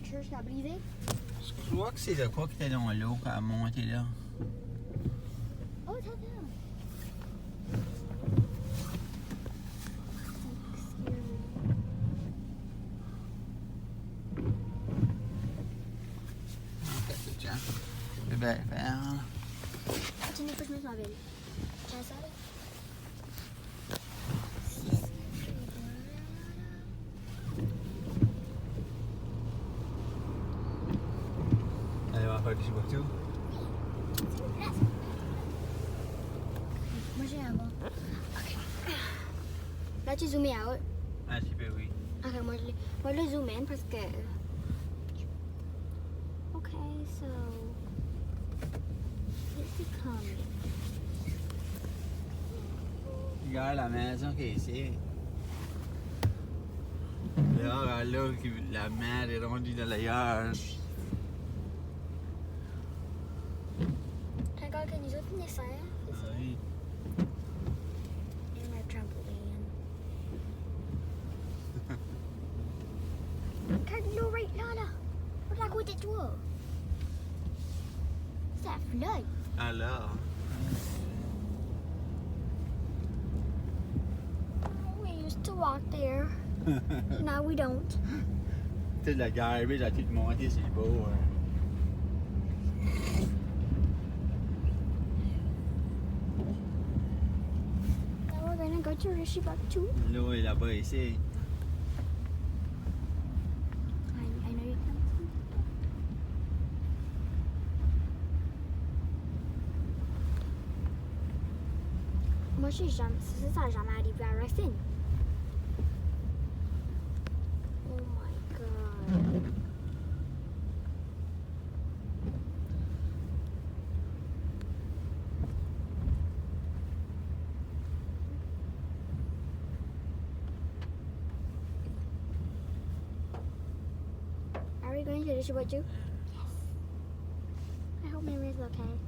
church à briser? Je crois que c'est de quoi qui était dans l'eau quand elle montait là. Oh, attends. Je vais bien le faire. Continue, faut que je mette ma belle. Tiens ça là. Allez, on va faire du partout. Moi j'ai un bon. Ok. Là tu zoomes out. Ah, si, ben oui. Ok, moi je le zoom in parce que. Ok, so. This is coming. Regarde la maison qui est ici. Là, regarde là, la mer est rendue dans l'ailleurs. Regarde que nous autres venir faire. Oui. Et ma trampoline. Regarde l'eau right là là. Regarde à côté de toi. Ça flotte. Alors. We used to walk there. Now we don't. Tu sais, la garbage a tout monté, c'est beau. Hein. Now we're gonna go to Rishibak too. L'eau est là-bas ici. I know you can. Moi, je suis jamais, c'est ça, jamais arrivé à Racine. Oh my god. Are we going to Rishibak too? Yes. I hope Mary is okay.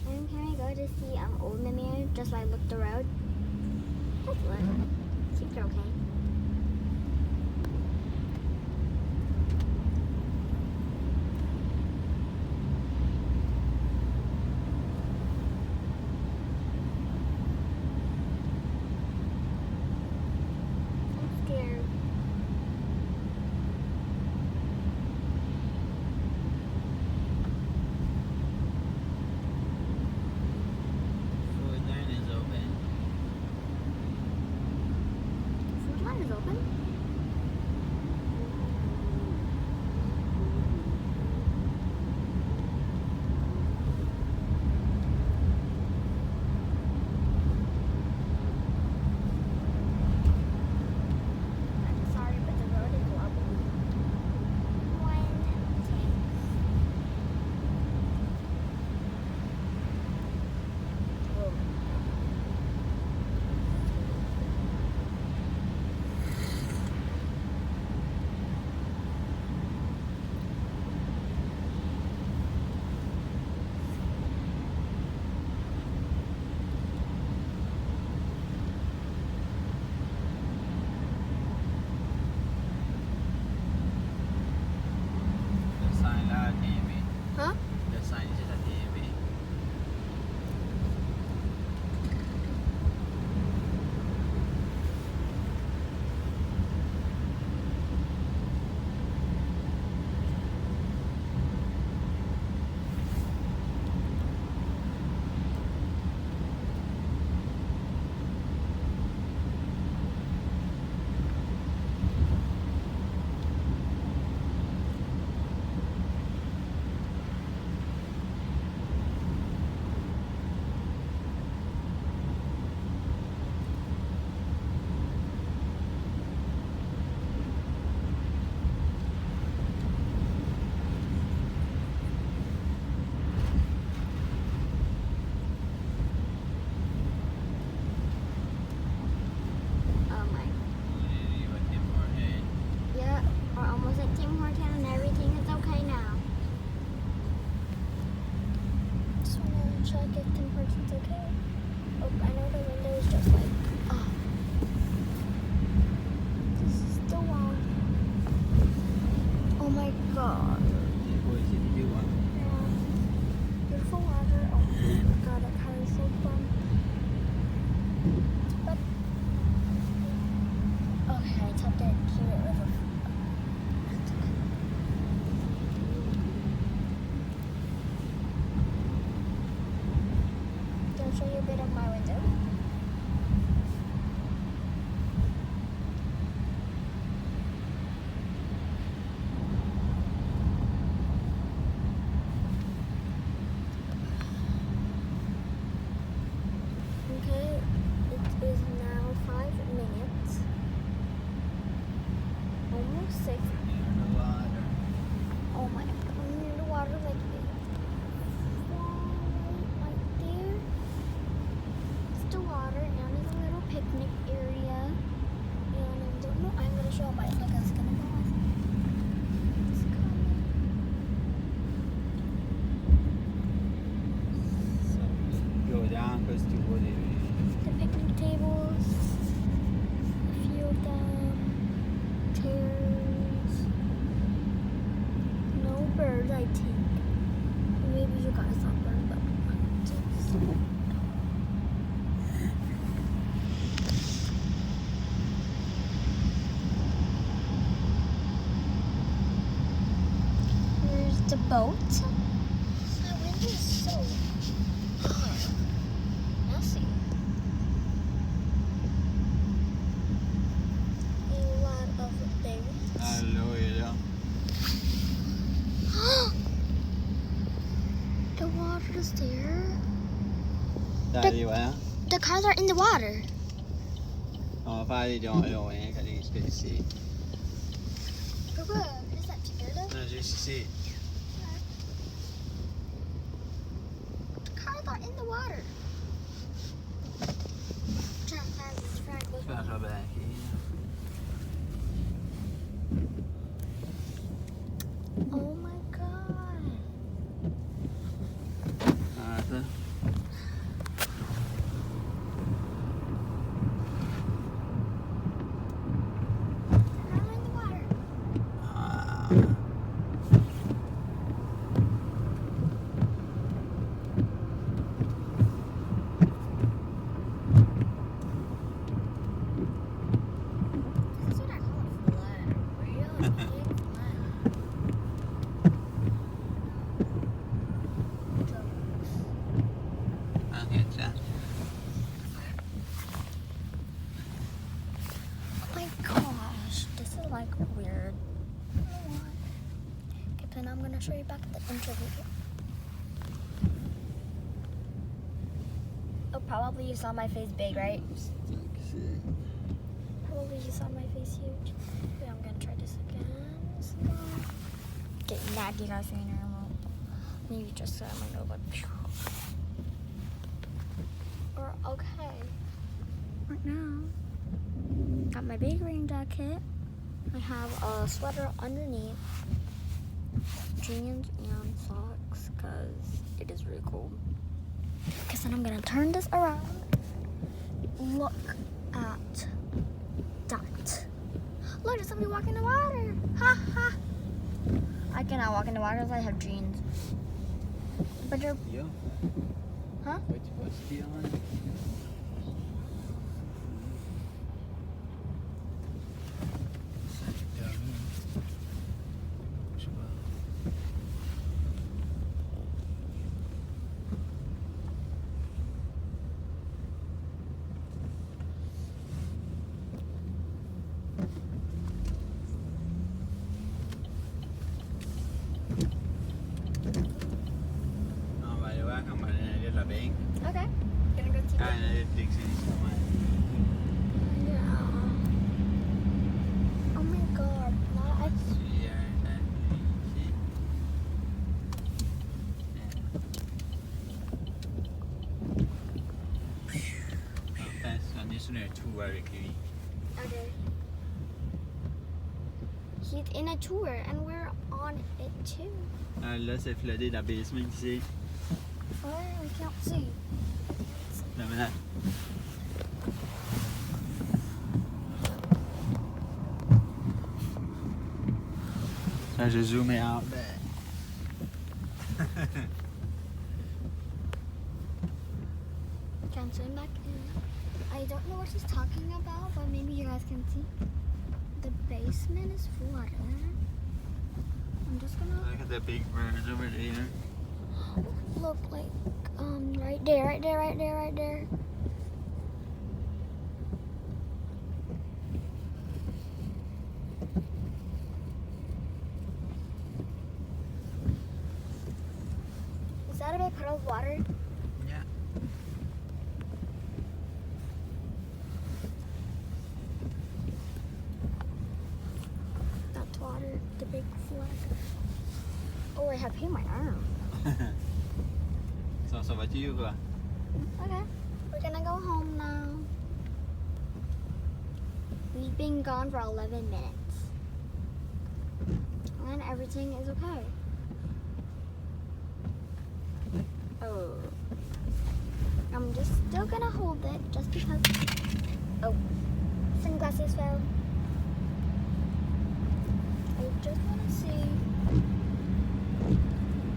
And can we go to see old Mimir just like look the road? Hopefully. Seems they're okay. I'm scared. Food line is open. Food line is open. I'm sorry, but the road is wobbly. Whoa. Okay, I tapped it here with a. Can I show you a bit of my window? Okay, it is now 5 minutes. Almost 6. Oh my, I'm near the water like right there. It's the water and it's a little picnic area. And I don't know, I'm gonna show my look it's gonna go. It's coming. Go down close to what it The picnic tables, a few of them, chairs, no birds I think. Maybe you guys saw birds, but I just... Here's the boat. My window is so messy. A lot of berries. Hallå, The water is there. där är jag. The cars are in the water. Ja, färdig då jag kan inte se. Papa, is that together? Nej, just se. The cars are in the water. Svära back in. Oh my god. Alltså. I'm in the water. This is what I call a flood. Real big flood. Oh my gosh, this is like weird. I don't know why. Okay, then I'm gonna show you back the interview. Oh, probably you saw my face big, right? Probably you saw my face huge. Okay, I'm gonna try this again. Small. Getting mad, you guys saying normal. Maybe just so I know, but we're okay. Right now, got my big rain jacket. I have a sweater underneath, jeans and socks, cause it is really cold. Cause then I'm gonna turn this around. Look at that. Look, there's somebody walking in the water. Ha ha. I cannot walk in the water because I have jeans. But you're, Ja. huh? What's the on? Bem. Okay. Gonna go see Kind of Dixie somewhere. Yeah. Oh my god. Now I Okay. He's in a tour and we're on it too. Là, c'est floodé dans le basement ici. Oh, I can't see. Là, maintenant. Ça, je zoome out there. Can I zoom back in? I don't know what he's talking about, but maybe you guys can see. basement is flooded. I'm just gonna Look at the big birds over there. look like right there, right there, right there, right there. Is that a big puddle of water? Yeah. That's water, the big flood. Oh, I have pain in my arm. Ça va chill quoi? Okay, we're gonna go home now. We've been gone for 11 minutes. And everything is okay. Oh. I'm just still gonna hold it just because. Oh, sunglasses fell. I just wanna see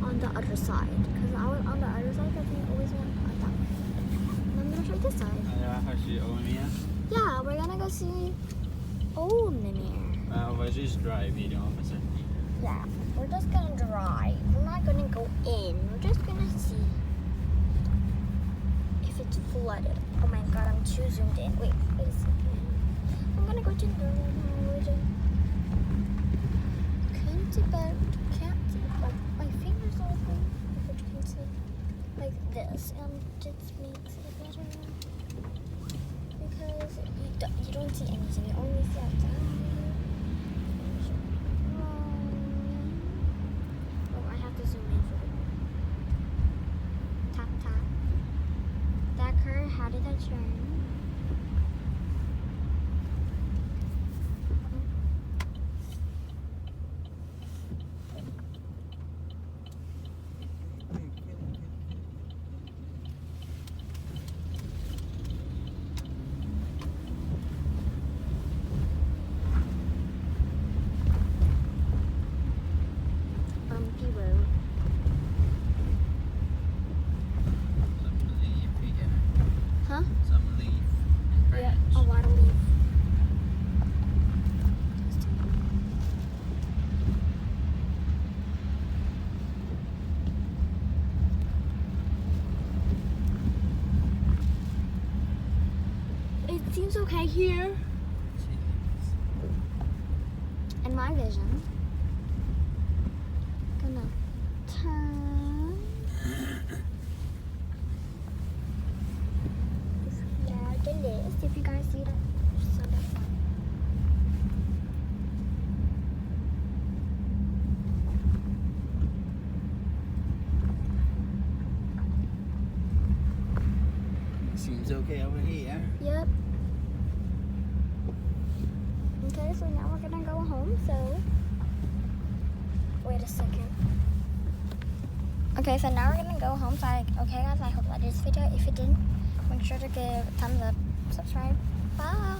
on the other side. Because I was on the other side because I always went on that way. And I'm gonna try this side. Ja, als je Omia. Yeah, we're gonna go see Old Mimir. On va juste drive idag. Yeah, we're just gonna drive. We're not gonna go in. We're just gonna see if it's flooded. Oh my god, I'm too zoomed in. Wait a second. I'm gonna go to the road. Can't see, but can't see. Like my fingers are open. If you can see, like this, and just makes it better because you don't see anything. You only see outside. Oh, I have to zoom in for it. Tap tap. That car, how did that turn? Bumpy road. Some leaf here. Huh? Some leaf. Yeah, a lot of leaf. It seems okay here in my vision. Gonna turn. Yeah, the list. If you guys see that, so that's fine. Seems okay over here. Yep. Okay, so now we're gonna go home. So, wait a second. Okay, so now we're gonna go home. So, okay, guys, I hope you liked this video. If you didn't, make sure to give a thumbs up, subscribe. Bye.